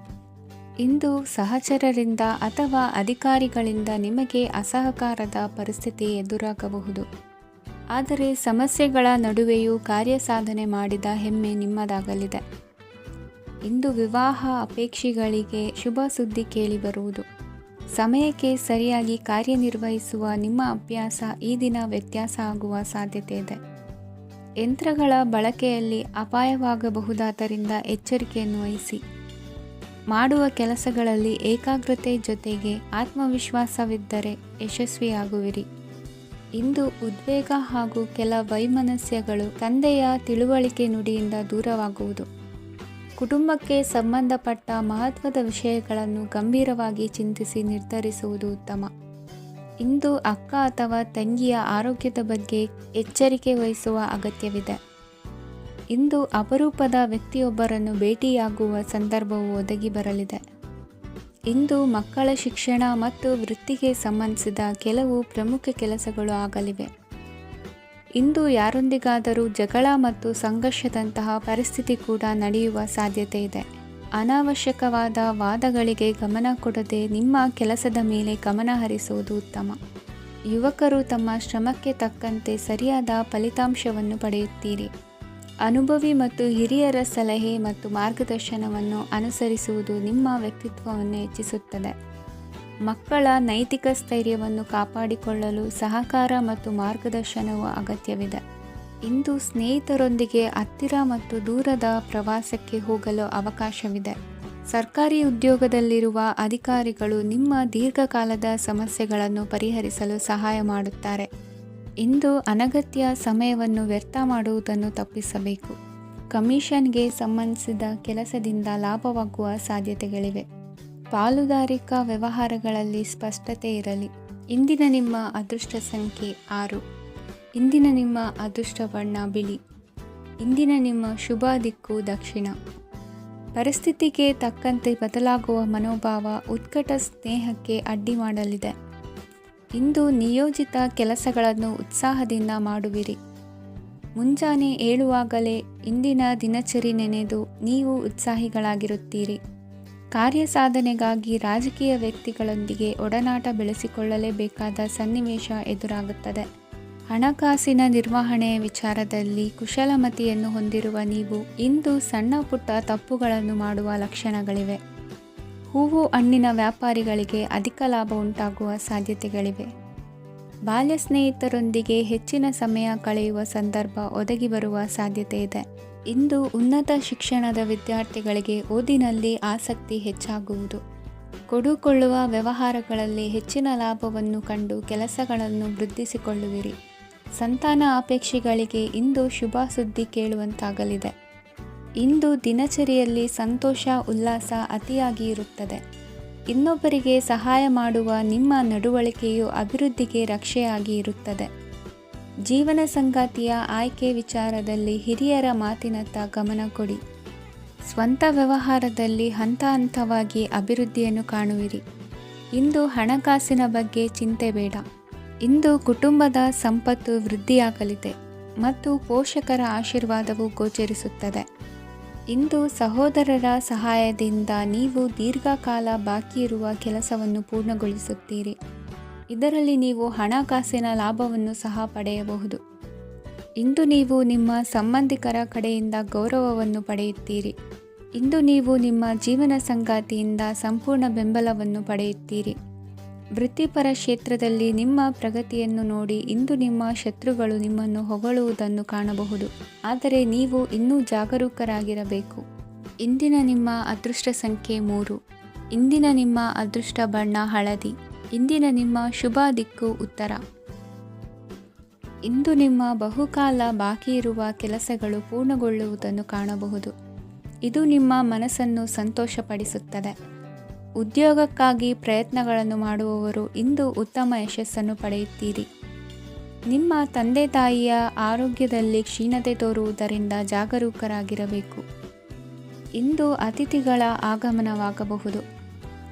ಇಂದು ಸಹಚರರಿಂದ ಅಥವಾ ಅಧಿಕಾರಿಗಳಿಂದ ನಿಮಗೆ ಅಸಹಕಾರದ ಪರಿಸ್ಥಿತಿ ಎದುರಾಗಬಹುದು. ಆದರೆ ಸಮಸ್ಯೆಗಳ ನಡುವೆಯೂ ಕಾರ್ಯಸಾಧನೆ ಮಾಡಿದ ಹೆಮ್ಮೆ ನಿಮ್ಮದಾಗಲಿದೆ. ಇಂದು ವಿವಾಹ ಅಪೇಕ್ಷಿಗಳಿಗೆ ಶುಭ ಸುದ್ದಿ ಕೇಳಿಬರುವುದು. ಸಮಯಕ್ಕೆ ಸರಿಯಾಗಿ ಕಾರ್ಯನಿರ್ವಹಿಸುವ ನಿಮ್ಮ ಅಭ್ಯಾಸ ಈ ದಿನ ವ್ಯತ್ಯಾಸ ಆಗುವ ಸಾಧ್ಯತೆ ಇದೆ. ಯಂತ್ರಗಳ ಬಳಕೆಯಲ್ಲಿ ಅಪಾಯವಾಗಬಹುದಾದ್ದರಿಂದ ಎಚ್ಚರಿಕೆಯನ್ನು ವಹಿಸಿ. ಮಾಡುವ ಕೆಲಸಗಳಲ್ಲಿ ಏಕಾಗ್ರತೆ ಜೊತೆಗೆ ಆತ್ಮವಿಶ್ವಾಸವಿದ್ದರೆ ಯಶಸ್ವಿಯಾಗುವಿರಿ. ಇಂದು ಉದ್ವೇಗ ಹಾಗೂ ಕೆಲ ವೈಮನಸ್ಯಗಳು ತಂದೆಯ ತಿಳುವಳಿಕೆ ನುಡಿಯಿಂದ ದೂರವಾಗುವುದು. ಕುಟುಂಬಕ್ಕೆ ಸಂಬಂಧಪಟ್ಟ ಮಹತ್ವದ ವಿಷಯಗಳನ್ನು ಗಂಭೀರವಾಗಿ ಚಿಂತಿಸಿ ನಿರ್ಧರಿಸುವುದು ಉತ್ತಮ. ಇಂದು ಅಕ್ಕ ಅಥವಾ ತಂಗಿಯ ಆರೋಗ್ಯದ ಬಗ್ಗೆ ಎಚ್ಚರಿಕೆ ವಹಿಸುವ ಅಗತ್ಯವಿದೆ. ಇಂದು ಅಪರೂಪದ ವ್ಯಕ್ತಿಯೊಬ್ಬರನ್ನು ಭೇಟಿಯಾಗುವ ಸಂದರ್ಭವು ಒದಗಿ ಬರಲಿದೆ. ಇಂದು ಮಕ್ಕಳ ಶಿಕ್ಷಣ ಮತ್ತು ವೃತ್ತಿಗೆ ಸಂಬಂಧಿಸಿದ ಕೆಲವು ಪ್ರಮುಖ ಕೆಲಸಗಳು ಆಗಲಿವೆ. ಇಂದು ಯಾರೊಂದಿಗಾದರೂ ಜಗಳ ಮತ್ತು ಸಂಘರ್ಷದಂತಹ ಪರಿಸ್ಥಿತಿ ಕೂಡ ನಡೆಯುವ ಸಾಧ್ಯತೆ ಇದೆ. ಅನಾವಶ್ಯಕವಾದ ವಾದಗಳಿಗೆ ಗಮನ ಕೊಡದೆ ನಿಮ್ಮ ಕೆಲಸದ ಮೇಲೆ ಗಮನ ಹರಿಸುವುದು ಉತ್ತಮ. ಯುವಕರು ತಮ್ಮ ಶ್ರಮಕ್ಕೆ ತಕ್ಕಂತೆ ಸರಿಯಾದ ಫಲಿತಾಂಶವನ್ನು ಪಡೆಯುತ್ತೀರಿ. ಅನುಭವಿ ಮತ್ತು ಹಿರಿಯರ ಸಲಹೆ ಮತ್ತು ಮಾರ್ಗದರ್ಶನವನ್ನು ಅನುಸರಿಸುವುದು ನಿಮ್ಮ ವ್ಯಕ್ತಿತ್ವವನ್ನು ಹೆಚ್ಚಿಸುತ್ತದೆ. ಮಕ್ಕಳ ನೈತಿಕ ಸ್ಥೈರ್ಯವನ್ನು ಕಾಪಾಡಿಕೊಳ್ಳಲು ಸಹಕಾರ ಮತ್ತು ಮಾರ್ಗದರ್ಶನವು ಅಗತ್ಯವಿದೆ. ಇಂದು ಸ್ನೇಹಿತರೊಂದಿಗೆ ಹತ್ತಿರ ಮತ್ತು ದೂರದ ಪ್ರವಾಸಕ್ಕೆ ಹೋಗಲು ಅವಕಾಶವಿದೆ. ಸರ್ಕಾರಿ ಉದ್ಯೋಗದಲ್ಲಿರುವ ಅಧಿಕಾರಿಗಳು ನಿಮ್ಮ ದೀರ್ಘಕಾಲದ ಸಮಸ್ಯೆಗಳನ್ನು ಪರಿಹರಿಸಲು ಸಹಾಯ ಮಾಡುತ್ತಾರೆ. ಇಂದು ಅನಗತ್ಯ ಸಮಯವನ್ನು ವ್ಯರ್ಥ ಮಾಡುವುದನ್ನು ತಪ್ಪಿಸಬೇಕು. ಕಮಿಷನ್ಗೆ ಸಂಬಂಧಿಸಿದ ಕೆಲಸದಿಂದ ಲಾಭವಾಗುವ ಸಾಧ್ಯತೆಗಳಿವೆ. ಪಾಲುದಾರಿಕಾ ವ್ಯವಹಾರಗಳಲ್ಲಿ ಸ್ಪಷ್ಟತೆ ಇರಲಿ. ಇಂದಿನ ನಿಮ್ಮ ಅದೃಷ್ಟ ಸಂಖ್ಯೆ 6. ಇಂದಿನ ನಿಮ್ಮ ಅದೃಷ್ಟ ಬಣ್ಣ ಬಿಳಿ. ಇಂದಿನ ನಿಮ್ಮ ಶುಭ ದಿಕ್ಕು ದಕ್ಷಿಣ. ಪರಿಸ್ಥಿತಿಗೆ ತಕ್ಕಂತೆ ಬದಲಾಗುವ ಮನೋಭಾವ ಉತ್ಕಟ ಸ್ನೇಹಕ್ಕೆ ಅಡ್ಡಿ ಮಾಡಲಿದೆ. ಇಂದು ನಿಯೋಜಿತ ಕೆಲಸಗಳನ್ನು ಉತ್ಸಾಹದಿಂದ ಮಾಡುವಿರಿ. ಮುಂಜಾನೆ ಏಳುವಾಗಲೇ ಇಂದಿನ ದಿನಚರಿ ನೆನೆದು ನೀವು ಉತ್ಸಾಹಿಗಳಾಗಿರುತ್ತೀರಿ. ಕಾರ್ಯಸಾಧನೆಗಾಗಿ ರಾಜಕೀಯ ವ್ಯಕ್ತಿಗಳೊಂದಿಗೆ ಒಡನಾಟ ಬೆಳೆಸಿಕೊಳ್ಳಲೇಬೇಕಾದ ಸನ್ನಿವೇಶ ಎದುರಾಗುತ್ತದೆ. ಹಣಕಾಸಿನ ನಿರ್ವಹಣೆಯ ವಿಚಾರದಲ್ಲಿ ಕುಶಲಮತಿಯನ್ನು ಹೊಂದಿರುವ ನೀವು ಇಂದು ಸಣ್ಣ ಪುಟ್ಟ ತಪ್ಪುಗಳನ್ನು ಮಾಡುವ ಲಕ್ಷಣಗಳಿವೆ. ಹೂವು ಹಣ್ಣಿನ ವ್ಯಾಪಾರಿಗಳಿಗೆ ಅಧಿಕ ಲಾಭ ಉಂಟಾಗುವ ಸಾಧ್ಯತೆಗಳಿವೆ. ಬಾಲ್ಯ ಸ್ನೇಹಿತರೊಂದಿಗೆ ಹೆಚ್ಚಿನ ಸಮಯ ಕಳೆಯುವ ಸಂದರ್ಭ ಒದಗಿ ಬರುವ ಸಾಧ್ಯತೆ ಇದೆ. ಇಂದು ಉನ್ನತ ಶಿಕ್ಷಣದ ವಿದ್ಯಾರ್ಥಿಗಳಿಗೆ ಓದಿನಲ್ಲಿ ಆಸಕ್ತಿ ಹೆಚ್ಚಾಗುವುದು. ಕೊಡುಕೊಳ್ಳುವ ವ್ಯವಹಾರಗಳಲ್ಲಿ ಹೆಚ್ಚಿನ ಲಾಭವನ್ನು ಕಂಡು ಕೆಲಸಗಳನ್ನು ವೃದ್ಧಿಸಿಕೊಳ್ಳುವಿರಿ. ಸಂತಾನ ಅಪೇಕ್ಷೆಗಳಿಗೆ ಇಂದು ಶುಭ ಸುದ್ದಿ ಕೇಳುವಂತಾಗಲಿದೆ. ಇಂದು ದಿನಚರಿಯಲ್ಲಿ ಸಂತೋಷ ಉಲ್ಲಾಸ ಅತಿಯಾಗಿ ಇರುತ್ತದೆ. ಇನ್ನೊಬ್ಬರಿಗೆ ಸಹಾಯ ಮಾಡುವ ನಿಮ್ಮ ನಡವಳಿಕೆಯು ಅಭಿವೃದ್ಧಿಗೆ ರಕ್ಷೆಯಾಗಿ ಇರುತ್ತದೆ. ಜೀವನ ಸಂಗಾತಿಯ ಆಯ್ಕೆ ವಿಚಾರದಲ್ಲಿ ಹಿರಿಯರ ಮಾತಿನತ್ತ ಗಮನ ಕೊಡಿ. ಸ್ವಂತ ವ್ಯವಹಾರದಲ್ಲಿ ಹಂತ ಹಂತವಾಗಿ ಅಭಿವೃದ್ಧಿಯನ್ನು ಕಾಣುವಿರಿ. ಇಂದು ಹಣಕಾಸಿನ ಬಗ್ಗೆ ಚಿಂತೆ ಬೇಡ. ಇಂದು ಕುಟುಂಬದ ಸಂಪತ್ತು ವೃದ್ಧಿಯಾಗಲಿದೆ ಮತ್ತು ಪೋಷಕರ ಆಶೀರ್ವಾದವು ಗೋಚರಿಸುತ್ತದೆ. ಇಂದು ಸಹೋದರರ ಸಹಾಯದಿಂದ ನೀವು ದೀರ್ಘಕಾಲ ಬಾಕಿ ಇರುವ ಕೆಲಸವನ್ನು ಪೂರ್ಣಗೊಳಿಸುತ್ತೀರಿ. ಇದರಲ್ಲಿ ನೀವು ಹಣಕಾಸಿನ ಲಾಭವನ್ನು ಸಹ ಪಡೆಯಬಹುದು. ಇಂದು ನೀವು ನಿಮ್ಮ ಸಂಬಂಧಿಕರ ಕಡೆಯಿಂದ ಗೌರವವನ್ನು ಪಡೆಯುತ್ತೀರಿ. ಇಂದು ನೀವು ನಿಮ್ಮ ಜೀವನ ಸಂಗಾತಿಯಿಂದ ಸಂಪೂರ್ಣ ಬೆಂಬಲವನ್ನು ಪಡೆಯುತ್ತೀರಿ. ವೃತ್ತಿಪರ ಕ್ಷೇತ್ರದಲ್ಲಿ ನಿಮ್ಮ ಪ್ರಗತಿಯನ್ನು ನೋಡಿ ಇಂದು ನಿಮ್ಮ ಶತ್ರುಗಳು ನಿಮ್ಮನ್ನು ಹೊಗಳುವುದನ್ನು ಕಾಣಬಹುದು. ಆದರೆ ನೀವು ಇನ್ನೂ ಜಾಗರೂಕರಾಗಿರಬೇಕು. ಇಂದಿನ ನಿಮ್ಮ ಅದೃಷ್ಟ ಸಂಖ್ಯೆ 3. ಇಂದಿನ ನಿಮ್ಮ ಅದೃಷ್ಟ ಬಣ್ಣ ಹಳದಿ. ಇಂದಿನ ನಿಮ್ಮ ಶುಭ ದಿಕ್ಕು ಉತ್ತರ. ಇಂದು ನಿಮ್ಮ ಬಹುಕಾಲ ಬಾಕಿ ಇರುವ ಕೆಲಸಗಳು ಪೂರ್ಣಗೊಳ್ಳುವುದನ್ನು ಕಾಣಬಹುದು. ಇದು ನಿಮ್ಮ ಮನಸ್ಸನ್ನು ಸಂತೋಷಪಡಿಸುತ್ತದೆ. ಉದ್ಯೋಗಕ್ಕಾಗಿ ಪ್ರಯತ್ನಗಳನ್ನು ಮಾಡುವವರು ಇಂದು ಉತ್ತಮ ಯಶಸ್ಸನ್ನು ಪಡೆಯುತ್ತೀರಿ. ನಿಮ್ಮ ತಂದೆ ತಾಯಿಯ ಆರೋಗ್ಯದಲ್ಲಿ ಕ್ಷೀಣತೆ ತೋರುವುದರಿಂದ ಜಾಗರೂಕರಾಗಿರಬೇಕು. ಇಂದು ಅತಿಥಿಗಳ ಆಗಮನವಾಗಬಹುದು.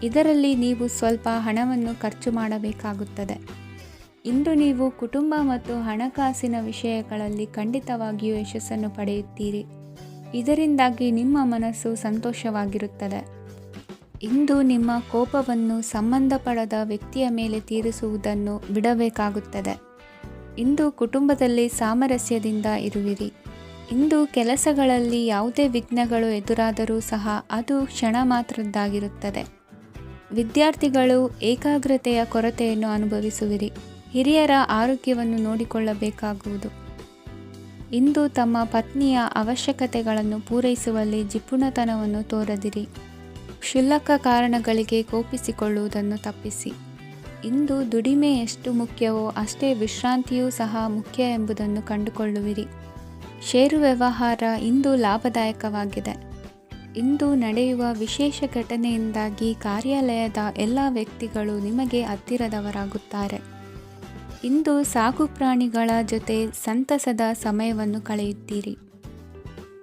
ಇದರಲ್ಲಿ ನೀವು ಸ್ವಲ್ಪ ಹಣವನ್ನು ಖರ್ಚು ಮಾಡಬೇಕಾಗುತ್ತದೆ. ಇಂದು ನೀವು ಕುಟುಂಬ ಮತ್ತು ಹಣಕಾಸಿನ ವಿಷಯಗಳಲ್ಲಿ ಖಂಡಿತವಾಗಿಯೂ ಯಶಸ್ಸನ್ನು ಪಡೆಯುತ್ತೀರಿ. ಇದರಿಂದಾಗಿ ನಿಮ್ಮ ಮನಸ್ಸು ಸಂತೋಷವಾಗಿರುತ್ತದೆ. ಇಂದು ನಿಮ್ಮ ಕೋಪವನ್ನು ಸಂಬಂಧಪಡದ ವ್ಯಕ್ತಿಯ ಮೇಲೆ ತೀರಿಸುವುದನ್ನು ಬಿಡಬೇಕಾಗುತ್ತದೆ. ಇಂದು ಕುಟುಂಬದಲ್ಲಿ ಸಾಮರಸ್ಯದಿಂದ ಇರುವಿರಿ. ಇಂದು ಕೆಲಸಗಳಲ್ಲಿ ಯಾವುದೇ ವಿಘ್ನಗಳು ಎದುರಾದರೂ ಸಹ ಅದು ಕ್ಷಣ ಮಾತ್ರದ್ದಾಗಿರುತ್ತದೆ. ವಿದ್ಯಾರ್ಥಿಗಳು ಏಕಾಗ್ರತೆಯ ಕೊರತೆಯನ್ನು ಅನುಭವಿಸುವಿರಿ. ಹಿರಿಯರ ಆರೋಗ್ಯವನ್ನು ನೋಡಿಕೊಳ್ಳಬೇಕಾಗುವುದು. ಇಂದು ತಮ್ಮ ಪತ್ನಿಯ ಅವಶ್ಯಕತೆಗಳನ್ನು ಪೂರೈಸುವಲ್ಲಿ ಜಿಪುಣತನವನ್ನು ತೋರದಿರಿ. ಕ್ಷುಲ್ಲಕ ಕಾರಣಗಳಿಗೆ ಕೋಪಿಸಿಕೊಳ್ಳುವುದನ್ನು ತಪ್ಪಿಸಿ. ಇಂದು ದುಡಿಮೆ ಎಷ್ಟು ಮುಖ್ಯವೋ ಅಷ್ಟೇ ವಿಶ್ರಾಂತಿಯೂ ಸಹ ಮುಖ್ಯ ಎಂಬುದನ್ನು ಕಂಡುಕೊಳ್ಳುವಿರಿ. ಷೇರು ವ್ಯವಹಾರ ಇಂದು ಲಾಭದಾಯಕವಾಗಿದೆ. ಇಂದು ನಡೆಯುವ ವಿಶೇಷ ಘಟನೆಯಿಂದಾಗಿ ಕಾರ್ಯಾಲಯದ ಎಲ್ಲ ವ್ಯಕ್ತಿಗಳು ನಿಮಗೆ ಹತ್ತಿರದವರಾಗುತ್ತಾರೆ. ಇಂದು ಸಾಕು ಪ್ರಾಣಿಗಳ ಜೊತೆ ಸಂತಸದ ಸಮಯವನ್ನು ಕಳೆಯುತ್ತೀರಿ.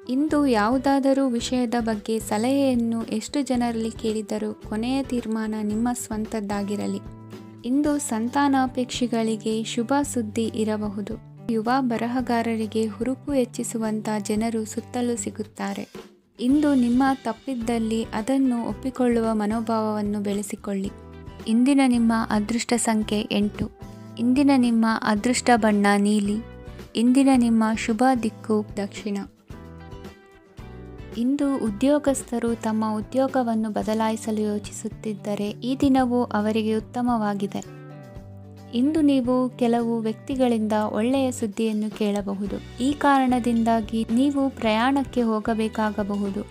ಇಂದು ಯಾವುದಾದರೂ ವಿಷಯದ ಬಗ್ಗೆ ಸಲಹೆಯನ್ನು ಎಷ್ಟು ಜನರಲ್ಲಿ ಕೇಳಿದರೂ ಕೊನೆಯ ತೀರ್ಮಾನ ನಿಮ್ಮ ಸ್ವಂತದ್ದಾಗಿರಲಿ. ಇಂದು ಸಂತಾನಾಪೇಕ್ಷಿಗಳಿಗೆ ಶುಭ ಸುದ್ದಿ ಇರಬಹುದು. ಯುವ ಬರಹಗಾರರಿಗೆ ಹುರುಪು ಹೆಚ್ಚಿಸುವಂಥ ಜನರು ಸುತ್ತಲೂ ಸಿಗುತ್ತಾರೆ. ಇಂದು ನಿಮ್ಮ ತಪ್ಪಿದ್ದಲ್ಲಿ ಅದನ್ನು ಒಪ್ಪಿಕೊಳ್ಳುವ ಮನೋಭಾವವನ್ನು ಬೆಳೆಸಿಕೊಳ್ಳಿ. ಇಂದಿನ ನಿಮ್ಮ ಅದೃಷ್ಟ ಸಂಖ್ಯೆ 8. ಇಂದಿನ ನಿಮ್ಮ ಅದೃಷ್ಟ ಬಣ್ಣ ನೀಲಿ. ಇಂದಿನ ನಿಮ್ಮ ಶುಭ ದಿಕ್ಕು ದಕ್ಷಿಣ. ಇಂದು ಉದ್ಯೋಗಸ್ಥರು ತಮ್ಮ ಉದ್ಯೋಗವನ್ನು ಬದಲಾಯಿಸಲು ಯೋಚಿಸುತ್ತಿದ್ದರೆ ಈ ದಿನವೂ ಅವರಿಗೆ ಉತ್ತಮವಾಗಿದೆ. ಇಂದು ನೀವು ಕೆಲವು ವ್ಯಕ್ತಿಗಳಿಂದ ಒಳ್ಳೆಯ ಸುದ್ದಿಯನ್ನು ಕೇಳಬಹುದು. ಈ ಕಾರಣದಿಂದಾಗಿ ನೀವು ಪ್ರಯಾಣಕ್ಕೆ ಹೋಗಬೇಕಾಗಬಹುದು.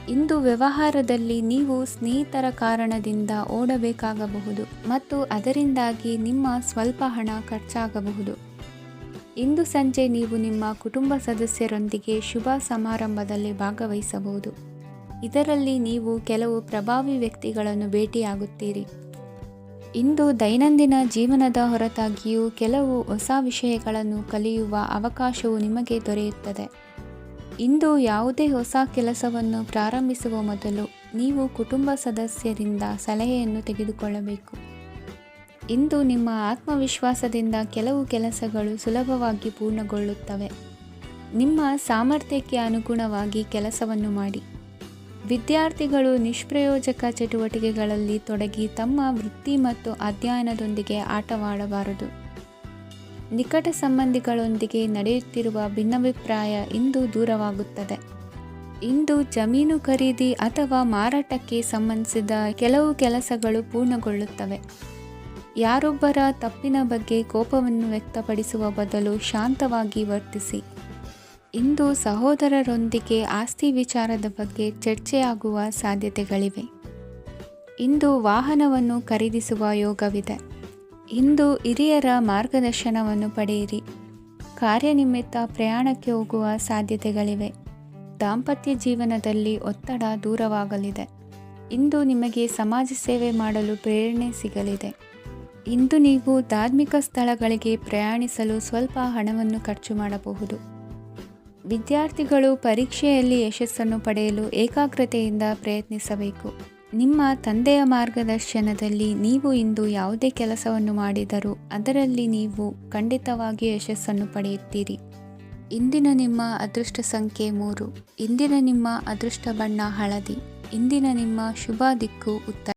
ಇಂದು ವ್ಯವಹಾರದಲ್ಲಿ ನೀವು ಸ್ನೇಹಿತರ ಕಾರಣದಿಂದ ಓಡಬೇಕಾಗಬಹುದು ಮತ್ತು ಅದರಿಂದಾಗಿ ನಿಮ್ಮ ಸ್ವಲ್ಪ ಹಣ ಖರ್ಚಾಗಬಹುದು. ಇಂದು ಸಂಜೆ ನೀವು ನಿಮ್ಮ ಕುಟುಂಬ ಸದಸ್ಯರೊಂದಿಗೆ ಶುಭ ಸಮಾರಂಭದಲ್ಲಿ ಭಾಗವಹಿಸಬಹುದು. ಇದರಲ್ಲಿ ನೀವು ಕೆಲವು ಪ್ರಭಾವಿ ವ್ಯಕ್ತಿಗಳನ್ನು ಭೇಟಿಯಾಗುತ್ತೀರಿ. ಇಂದು ದೈನಂದಿನ ಜೀವನದ ಹೊರತಾಗಿಯೂ ಕೆಲವು ಹೊಸ ವಿಷಯಗಳನ್ನು ಕಲಿಯುವ ಅವಕಾಶವು ನಿಮಗೆ ದೊರೆಯುತ್ತದೆ. ಇಂದು ಯಾವುದೇ ಹೊಸ ಕೆಲಸವನ್ನು ಪ್ರಾರಂಭಿಸುವ ಮೊದಲು ನೀವು ಕುಟುಂಬ ಸದಸ್ಯರಿಂದ ಸಲಹೆಯನ್ನು ತೆಗೆದುಕೊಳ್ಳಬೇಕು. ಇಂದು ನಿಮ್ಮ ಆತ್ಮವಿಶ್ವಾಸದಿಂದ ಕೆಲವು ಕೆಲಸಗಳು ಸುಲಭವಾಗಿ ಪೂರ್ಣಗೊಳ್ಳುತ್ತವೆ. ನಿಮ್ಮ ಸಾಮರ್ಥ್ಯಕ್ಕೆ ಅನುಗುಣವಾಗಿ ಕೆಲಸವನ್ನು ಮಾಡಿ. ವಿದ್ಯಾರ್ಥಿಗಳು ನಿಷ್ಪ್ರಯೋಜಕ ಚಟುವಟಿಕೆಗಳಲ್ಲಿ ತೊಡಗಿ ತಮ್ಮ ವೃತ್ತಿ ಮತ್ತು ಅಧ್ಯಯನದೊಂದಿಗೆ ಆಟವಾಡಬಾರದು. ನಿಕಟ ಸಂಬಂಧಿಗಳೊಂದಿಗೆ ನಡೆಯುತ್ತಿರುವ ಭಿನ್ನಾಭಿಪ್ರಾಯ ಇಂದು ದೂರವಾಗುತ್ತದೆ. ಇಂದು ಜಮೀನು ಖರೀದಿ ಅಥವಾ ಮಾರಾಟಕ್ಕೆ ಸಂಬಂಧಿಸಿದ ಕೆಲವು ಕೆಲಸಗಳು ಪೂರ್ಣಗೊಳ್ಳುತ್ತವೆ. ಯಾರೊಬ್ಬರ ತಪ್ಪಿನ ಬಗ್ಗೆ ಕೋಪವನ್ನು ವ್ಯಕ್ತಪಡಿಸುವ ಬದಲು ಶಾಂತವಾಗಿ ವರ್ತಿಸಿ. ಇಂದು ಸಹೋದರರೊಂದಿಗೆ ಆಸ್ತಿ ವಿಚಾರದ ಬಗ್ಗೆ ಚರ್ಚೆಯಾಗುವ ಸಾಧ್ಯತೆಗಳಿವೆ. ಇಂದು ವಾಹನವನ್ನು ಖರೀದಿಸುವ ಯೋಗವಿದೆ. ಇಂದು ಹಿರಿಯರ ಮಾರ್ಗದರ್ಶನವನ್ನು ಪಡೆಯಿರಿ. ಕಾರ್ಯನಿಮಿತ್ತ ಪ್ರಯಾಣಕ್ಕೆ ಹೋಗುವ ಸಾಧ್ಯತೆಗಳಿವೆ. ದಾಂಪತ್ಯ ಜೀವನದಲ್ಲಿ ಒತ್ತಡ ದೂರವಾಗಲಿದೆ. ಇಂದು ನಿಮಗೆ ಸಮಾಜ ಸೇವೆ ಮಾಡಲು ಪ್ರೇರಣೆ ಸಿಗಲಿದೆ. ಇಂದು ನೀವು ಧಾರ್ಮಿಕ ಸ್ಥಳಗಳಿಗೆ ಪ್ರಯಾಣಿಸಲು ಸ್ವಲ್ಪ ಹಣವನ್ನು ಖರ್ಚು ಮಾಡಬಹುದು. ವಿದ್ಯಾರ್ಥಿಗಳು ಪರೀಕ್ಷೆಯಲ್ಲಿ ಯಶಸ್ಸನ್ನು ಪಡೆಯಲು ಏಕಾಗ್ರತೆಯಿಂದ ಪ್ರಯತ್ನಿಸಬೇಕು. ನಿಮ್ಮ ತಂದೆಯ ಮಾರ್ಗದರ್ಶನದಲ್ಲಿ ನೀವು ಇಂದು ಯಾವುದೇ ಕೆಲಸವನ್ನು ಮಾಡಿದರೂ ಅದರಲ್ಲಿ ನೀವು ಖಂಡಿತವಾಗಿ ಯಶಸ್ಸನ್ನು ಪಡೆಯುತ್ತೀರಿ. ಇಂದಿನ ನಿಮ್ಮ ಅದೃಷ್ಟ ಸಂಖ್ಯೆ 3. ಇಂದಿನ ನಿಮ್ಮ ಅದೃಷ್ಟ ಬಣ್ಣ ಹಳದಿ. ಇಂದಿನ ನಿಮ್ಮ ಶುಭ ದಿಕ್ಕು ಉತ್ತರ.